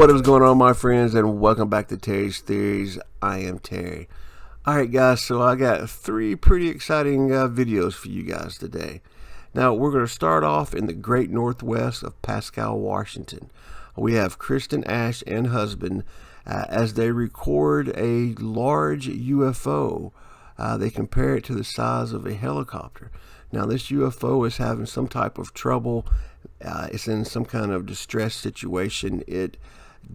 What is going on, my friends, and welcome back to Terry's Theories. I am Terry. Alright guys, so I got three pretty exciting videos for you guys today. Now we're going to start off in the great northwest of Pasco, Washington. We have Kristin Ash and husband as they record a large UFO. They compare it to the size of a helicopter. Now this UFO is having some type of trouble. It's in some kind of distress situation. It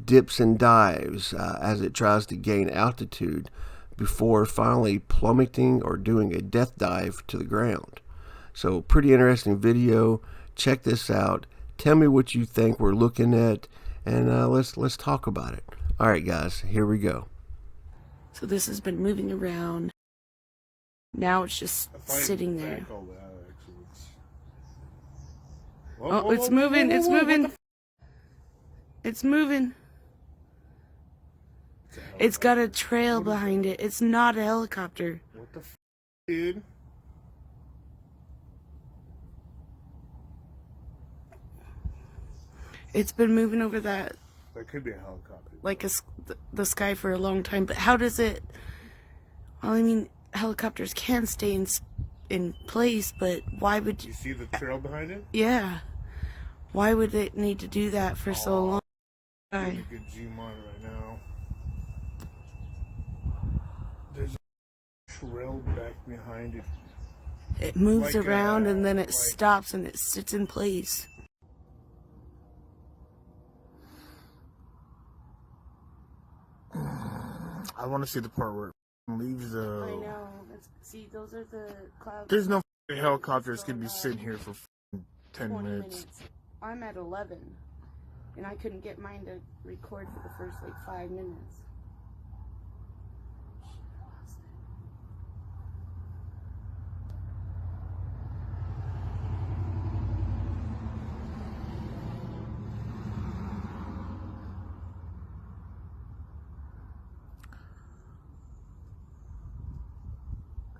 dips and dives as it tries to gain altitude before finally plummeting or doing a death dive to the ground. So pretty interesting video. Check this out. Tell me what you think we're looking at, and let's talk about it. All right, guys, here we go. So this has been moving around. Now it's just sitting there. Oh, it's moving, it's moving. It's moving. It's got a trail behind it. It's not a helicopter. What the f, dude? It's been moving over that. That could be a helicopter. Like the sky for a long time. But how does it? Well, I mean, helicopters can stay in place, but why would you see the trail behind it? Yeah. Why would it need to do that for so long? Let me get zoom on right now. There's a trail back behind it. It moves like around and then it stops and it sits in place. I want to see the part where it leaves the... I know. See, those are the clouds. There's no helicopters could be sitting here for 10 minutes. I'm at 11, and I couldn't get mine to record for the first, like, 5 minutes.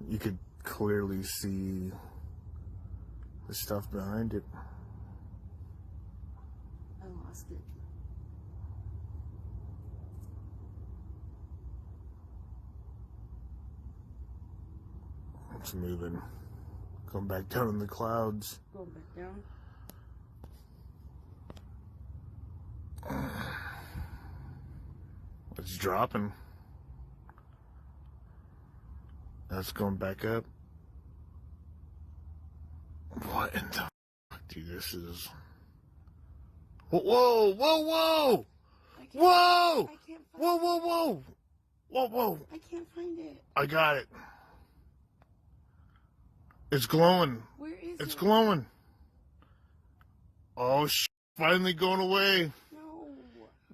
You could clearly see the stuff behind it. I lost it. It's moving. Going back down in the clouds. Going back down. It's dropping. That's going back up. What in the fuck, dude? This is... Whoa, whoa, whoa, whoa! Whoa! Whoa, whoa, whoa! Whoa, whoa! I can't find it. I got it. It's glowing. Where is it? It's glowing. Oh, finally going away. No.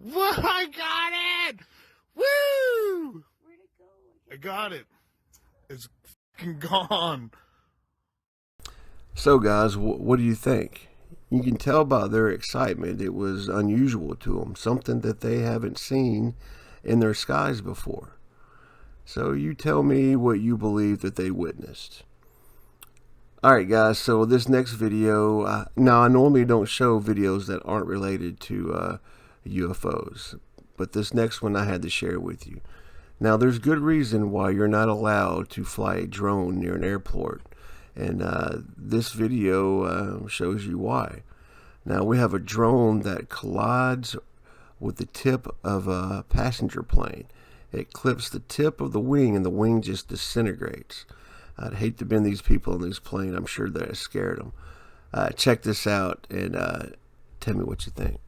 Whoa, I got it! Woo! Where'd it go? I got it. It's fucking gone. So guys, what do you think? You can tell by their excitement it was unusual to them, something that they haven't seen in their skies before. So you tell me what you believe that they witnessed. Alright guys, so this next video, now I normally don't show videos that aren't related to UFOs, but this next one I had to share with you. Now there's good reason why you're not allowed to fly a drone near an airport, and this video shows you why. Now we have a drone that collides with the tip of a passenger plane. It clips the tip of the wing and the wing just disintegrates. I'd hate to been these people in this plane. I'm sure that it scared them. Check this out and tell me what you think.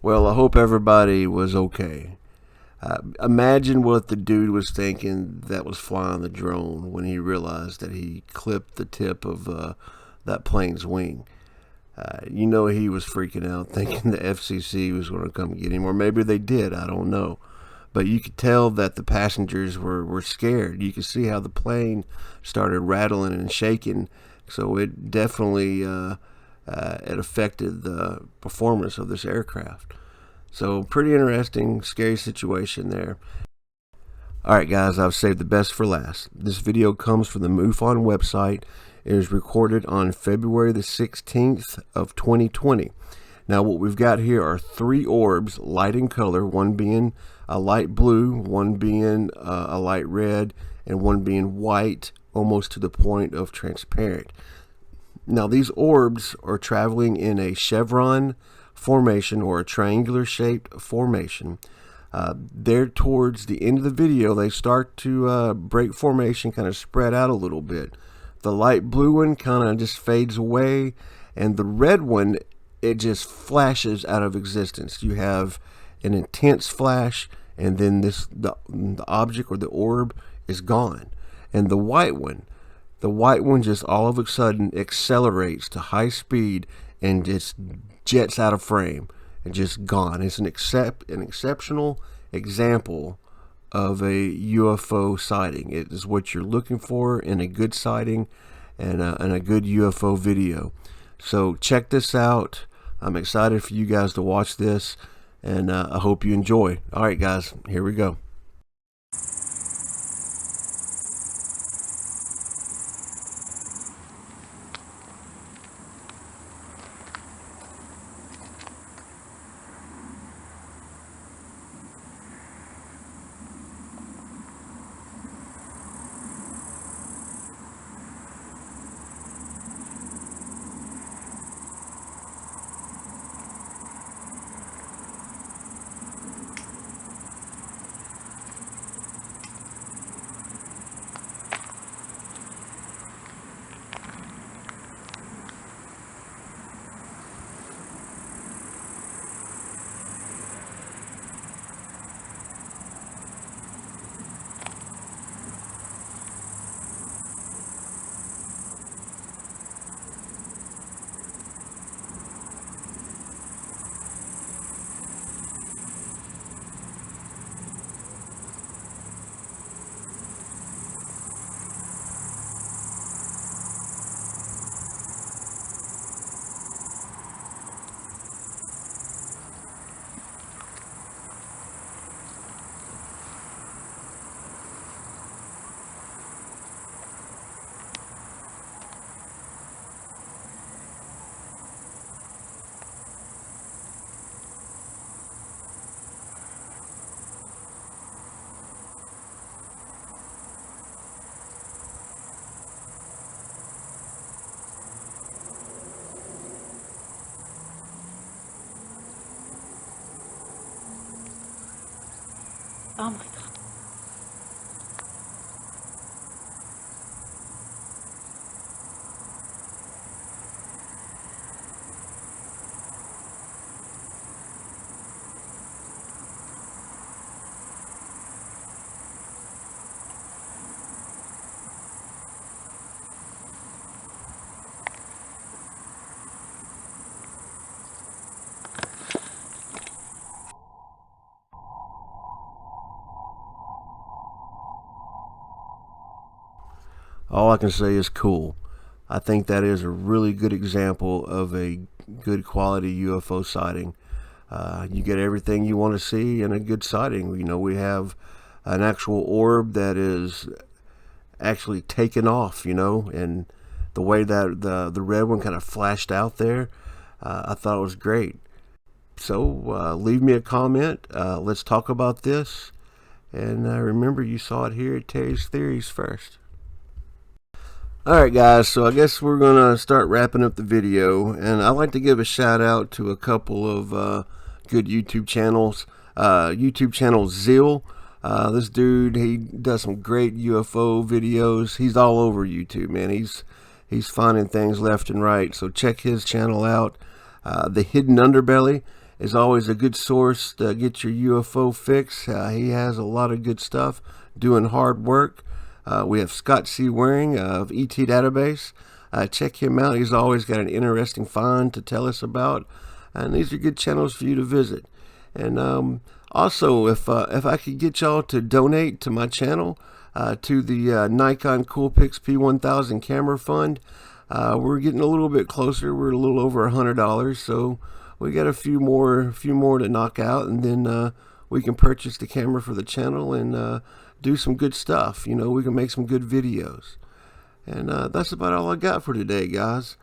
Well, I hope everybody was okay. Imagine what the dude was thinking that was flying the drone when he realized that he clipped the tip of that plane's wing. You know, he was freaking out, thinking the FCC was going to come get him, or maybe they did, I don't know. But you could tell that the passengers were scared. You could see how the plane started rattling and shaking, so it definitely it affected the performance of this aircraft. So pretty interesting, scary situation there. Alright guys, I've saved the best for last. This video comes from the MUFON website. It was recorded on February the 16th of 2020. Now what we've got here are 3 orbs, light in color, one being a light blue, one being a light red, and one being white, almost to the point of transparent. Now these orbs are traveling in a chevron formation, or a triangular shaped formation. There towards the end of the video, they start to break formation, kind of spread out a little bit. The light blue one kind of just fades away, and the red one, it just flashes out of existence. You have an intense flash, and then the object or the orb is gone. And the white one just all of a sudden accelerates to high speed and just jets out of frame and just gone. It's an exceptional example of a UFO sighting. It is what you're looking for in a good sighting and a good UFO video. So check this out. I'm excited for you guys to watch this, and I hope you enjoy. All right, guys, here we go. Oh my God. All I can say is cool. I think that is a really good example of a good quality UFO sighting. You get everything you want to see in a good sighting. You know, we have an actual orb that is actually taken off, you know, and the way that the red one kind of flashed out there, I thought it was great. So leave me a comment. Let's talk about this. And remember, you saw it here at Terry's Theories first. Alright guys, so I guess we're going to start wrapping up the video, and I'd like to give a shout out to a couple of good YouTube channels. YouTube channel Zill. This dude, he does some great UFO videos. He's all over YouTube, man. He's finding things left and right, so check his channel out. The Hidden Underbelly, is always a good source to get your UFO fix. He has a lot of good stuff, doing hard work. We have Scott C. Waring of ET Database. Check him out. He's always got an interesting find to tell us about. And these are good channels for you to visit. And also, if I could get y'all to donate to my channel, to the Nikon Coolpix P1000 camera fund, we're getting a little bit closer. We're a little over $100, so we got a few more to knock out, and then we can purchase the camera for the channel and do some good stuff. You know, we can make some good videos. And that's about all I got for today, guys.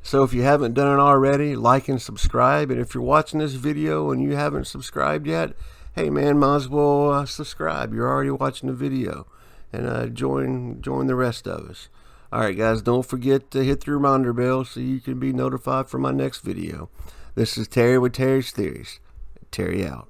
So if you haven't done it already, like and subscribe. And if you're watching this video and you haven't subscribed yet, hey man, might as well subscribe. You're already watching the video, and join the rest of us. All right, guys, don't forget to hit the reminder bell so you can be notified for my next video. This is Terry with Terry's Theories. Terry out.